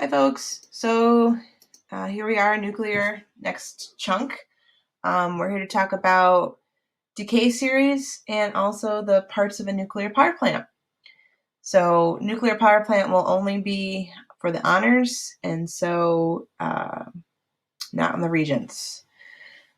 Hi folks, so here we are, nuclear next chunk. We're here to talk about Decay Series and also the parts of a nuclear power plant. So nuclear power plant will only be for the honors, and so not on the regents.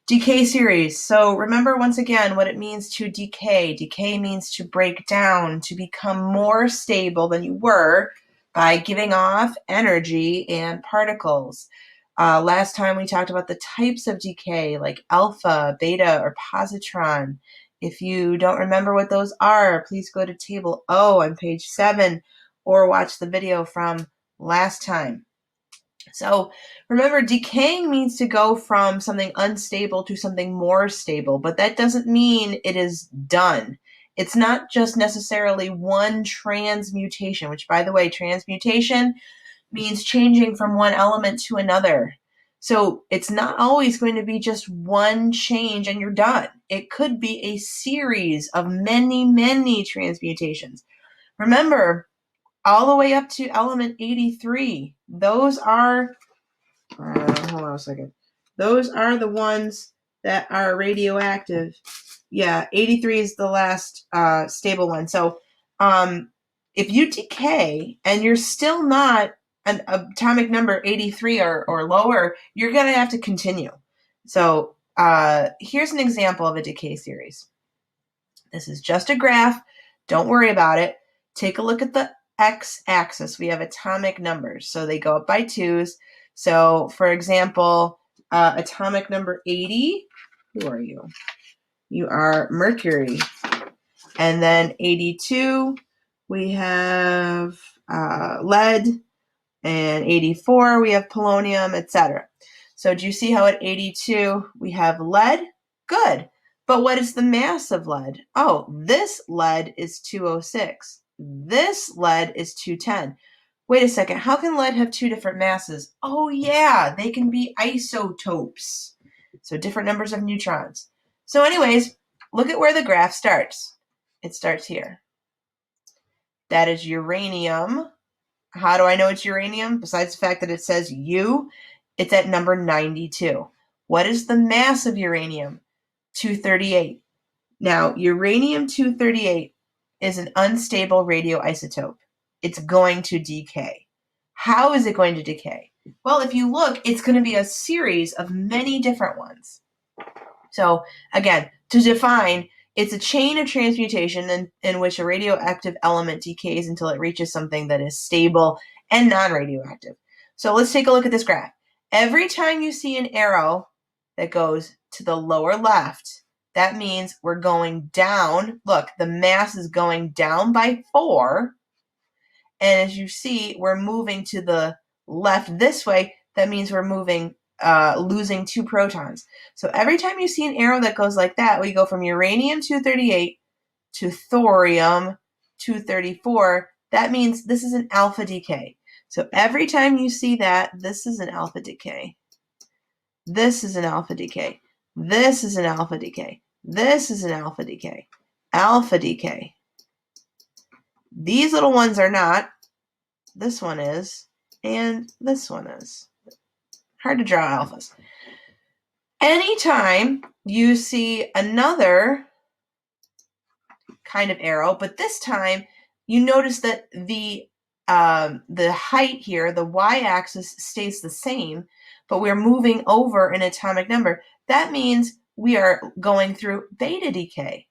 Decay Series, so remember once again what it means to decay. Decay means to break down, to become more stable than you were, by giving off energy and particles. Last time we talked about the types of decay, like alpha, beta, or positron. If you don't remember what those are, please go to Table O on page 7 or watch the video from last time. So remember, decaying means to go from something unstable to something more stable, but that doesn't mean it is done. It's not just necessarily one transmutation, which, by the way, transmutation means changing from one element to another. So it's not always going to be just one change and you're done. It could be a series of many, many transmutations. Remember, all the way up to element 83, those are, hold on a second. Those are the ones that are radioactive. Yeah, 83 is the last stable one. So if you decay and you're still not an atomic number 83 or lower, you're going to have to continue. So here's an example of a decay series. This is just a graph. Don't worry about it. Take a look at the x-axis. We have atomic numbers, so they go up by 2s. So, for example, atomic number 80, who are you? You are mercury. And then 82, we have lead, and 84, we have polonium, etc. So do you see how at 82 we have lead? Good. But what is the mass of lead? Oh, this lead is 206. This lead is 210. Wait a second, how can lead have two different masses? Oh yeah, they can be isotopes. So different numbers of neutrons. So anyways, look at where the graph starts. It starts here. That is uranium. How do I know it's uranium? Besides the fact that it says U, it's at number 92. What is the mass of uranium? 238. Now, uranium-238 is an unstable radioisotope. It's going to decay. How is it going to decay? Well, if you look, it's going to be a series of many different ones. So, again, to define, it's a chain of transmutation in which a radioactive element decays until it reaches something that is stable and non-radioactive. So let's take a look at this graph. Every time you see an arrow that goes to the lower left, that means we're going down. Look, the mass is going down by 4. And as you see, we're moving to the left this way. That means we're moving, losing 2 protons. So every time you see an arrow that goes like that, we go from uranium-238 to thorium-234. That means this is an alpha decay. So every time you see that, this is an alpha decay. This is an alpha decay. This is an alpha decay. This is an alpha decay. Alpha decay. These little ones are not. This one is. And this one is. Hard to draw alphas. Anytime you see another kind of arrow, but this time you notice that the height here, the y-axis, stays the same, but we're moving over an atomic number. That means we are going through beta decay.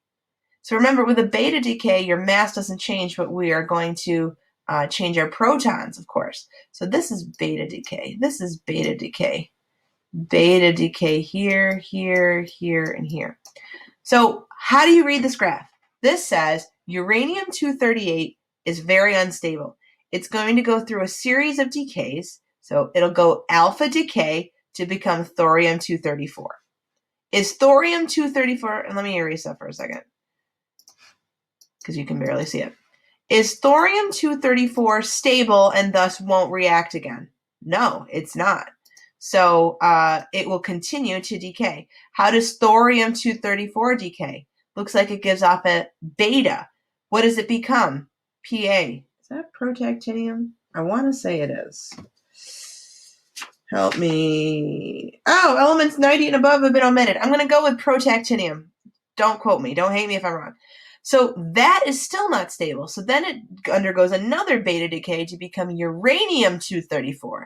So remember, with a beta decay, your mass doesn't change, but we are going to change our protons, of course. So this is beta decay. This is beta decay. Beta decay here, here, here, and here. So how do you read this graph? This says uranium-238 is very unstable. It's going to go through a series of decays. So it'll go alpha decay to become thorium-234. Is thorium-234, and let me erase that for a second, because you can barely see it. Is thorium-234 stable and thus won't react again? No, it's not. So it will continue to decay. How does thorium-234 decay? Looks like it gives off a beta. What does it become? Pa. Is that protactinium? I want to say it is. Help me. Oh, elements 90 and above have been omitted. I'm going to go with protactinium. Don't quote me. Don't hate me if I'm wrong. So that is still not stable. So then it undergoes another beta decay to become uranium-234.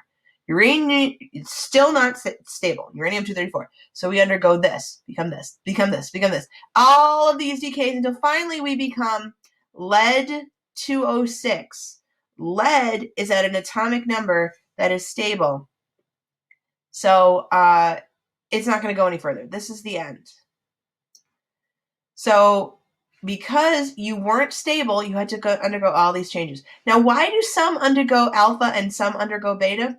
Uranium is still not stable. Uranium-234. So we undergo this, become this, become this, become this. All of these decays until finally we become lead-206. Lead is at an atomic number that is stable. So it's not going to go any further. This is the end. So because you weren't stable, you had to undergo all these changes. Now, why do some undergo alpha and some undergo beta?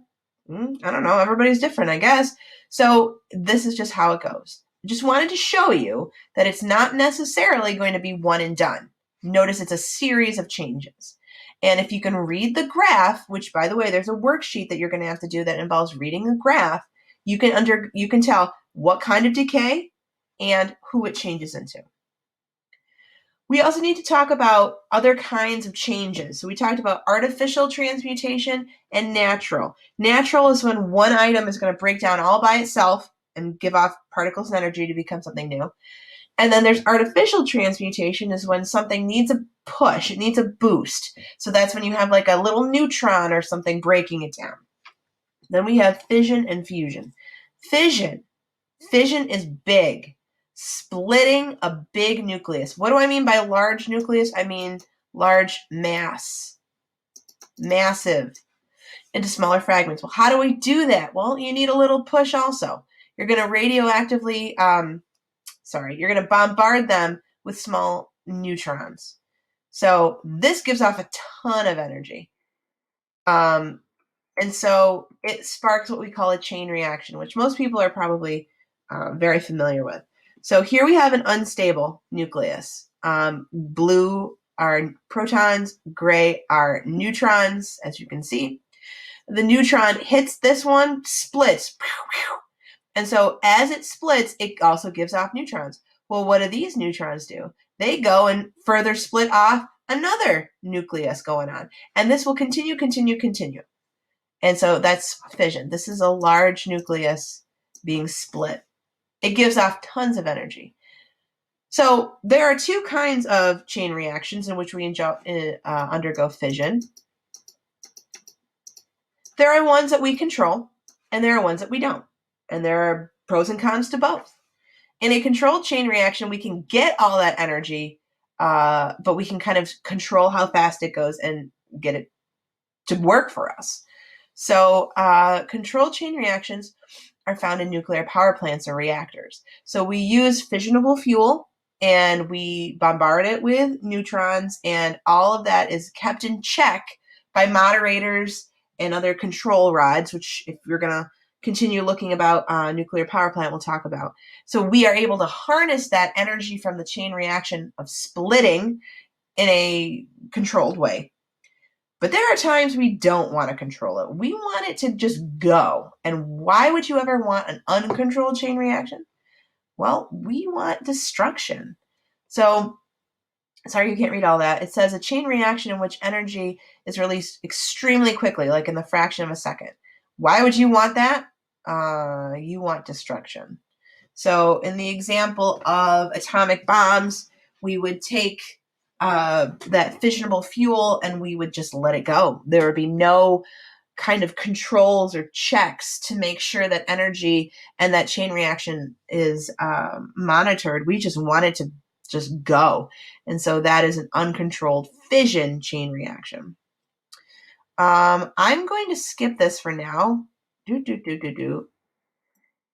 I don't know. Everybody's different, I guess. So this is just how it goes. I just wanted to show you that it's not necessarily going to be one and done. Notice it's a series of changes. And if you can read the graph, which, by the way, there's a worksheet that you're going to have to do that involves reading the graph, you can tell what kind of decay and who it changes into. We also need to talk about other kinds of changes. So we talked about artificial transmutation and natural. Natural is when one item is going to break down all by itself and give off particles and energy to become something new. And then there's artificial transmutation is when something needs a push, it needs a boost. So that's when you have like a little neutron or something breaking it down. Then we have fission and fusion. Fission is big. Splitting a big nucleus. What do I mean by large nucleus? I mean large mass. Massive. Into smaller fragments. Well, how do we do that? Well, you need a little push also. You're going to radioactively, you're going to bombard them with small neutrons. So this gives off a ton of energy. And so it sparks what we call a chain reaction, which most people are probably very familiar with. So here we have an unstable nucleus. Blue are protons, gray are neutrons, as you can see. The neutron hits this one, splits. And so as it splits, it also gives off neutrons. Well, what do these neutrons do? They go and further split off another nucleus going on. And this will continue. And so that's fission. This is a large nucleus being split. It gives off tons of energy. So there are two kinds of chain reactions in which we undergo fission. There are ones that we control, and there are ones that we don't. And there are pros and cons to both. In a controlled chain reaction, we can get all that energy, but we can kind of control how fast it goes and get it to work for us. So controlled chain reactions are found in nuclear power plants or reactors. So we use fissionable fuel and we bombard it with neutrons, and all of that is kept in check by moderators and other control rods, which if you're going to continue looking about nuclear power plant, we'll talk about. So we are able to harness that energy from the chain reaction of splitting in a controlled way. But there are times we don't want to control it. We want it to just go. And why would you ever want an uncontrolled chain reaction? Well, we want destruction. So, sorry you can't read all that. It says a chain reaction in which energy is released extremely quickly, like in the fraction of a second. Why would you want that? You want destruction. So in the example of atomic bombs, we would take that fissionable fuel and we would just let it go. There would be no kind of controls or checks to make sure that energy and that chain reaction is monitored. We just want it to just go. And so that is an uncontrolled fission chain reaction. I'm going to skip this for now. I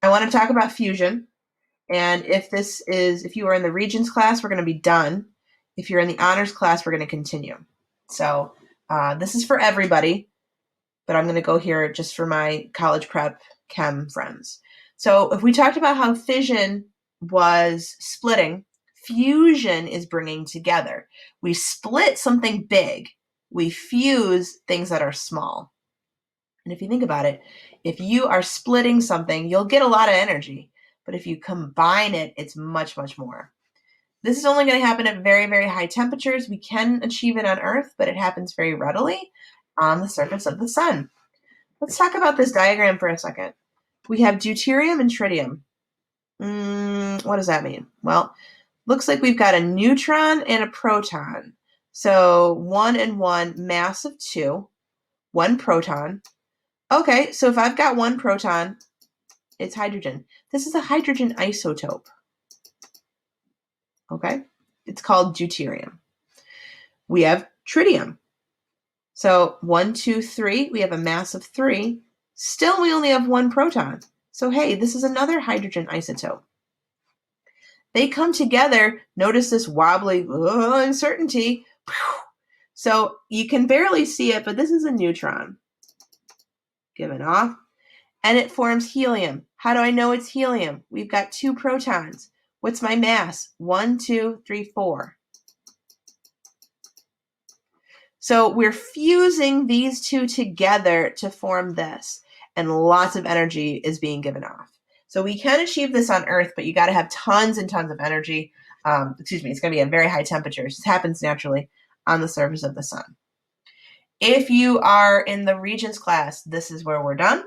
want to talk about fusion. And if you are in the Regents class, we're going to be done. If you're in the honors class, we're going to continue. So this is for everybody, but I'm going to go here just for my college prep chem friends. So if we talked about how fission was splitting, fusion is bringing together. We split something big. We fuse things that are small. And if you think about it, if you are splitting something, you'll get a lot of energy. But if you combine it, it's much, much more. This is only going to happen at very, very high temperatures. We can achieve it on Earth, but it happens very readily on the surface of the sun. Let's talk about this diagram for a second. We have deuterium and tritium. What does that mean? Well, looks like we've got a neutron and a proton. So 1 and 1, mass of 2, 1 proton. Okay, so if I've got 1 proton, it's hydrogen. This is a hydrogen isotope. Okay, it's called deuterium. We have tritium. So 1, 2, 3, we have a mass of 3. Still, we only have 1 proton. So hey, this is another hydrogen isotope. They come together. Notice this wobbly uncertainty. So you can barely see it, but this is a neutron given off, and it forms helium. How do I know it's helium? We've got 2 protons. What's my mass? 1, 2, 3, 4. So we're fusing these two together to form this, and lots of energy is being given off. So we can achieve this on Earth, but you got to have tons and tons of energy. It's going to be at very high temperatures. This happens naturally on the surface of the sun. If you are in the Regents class, this is where we're done.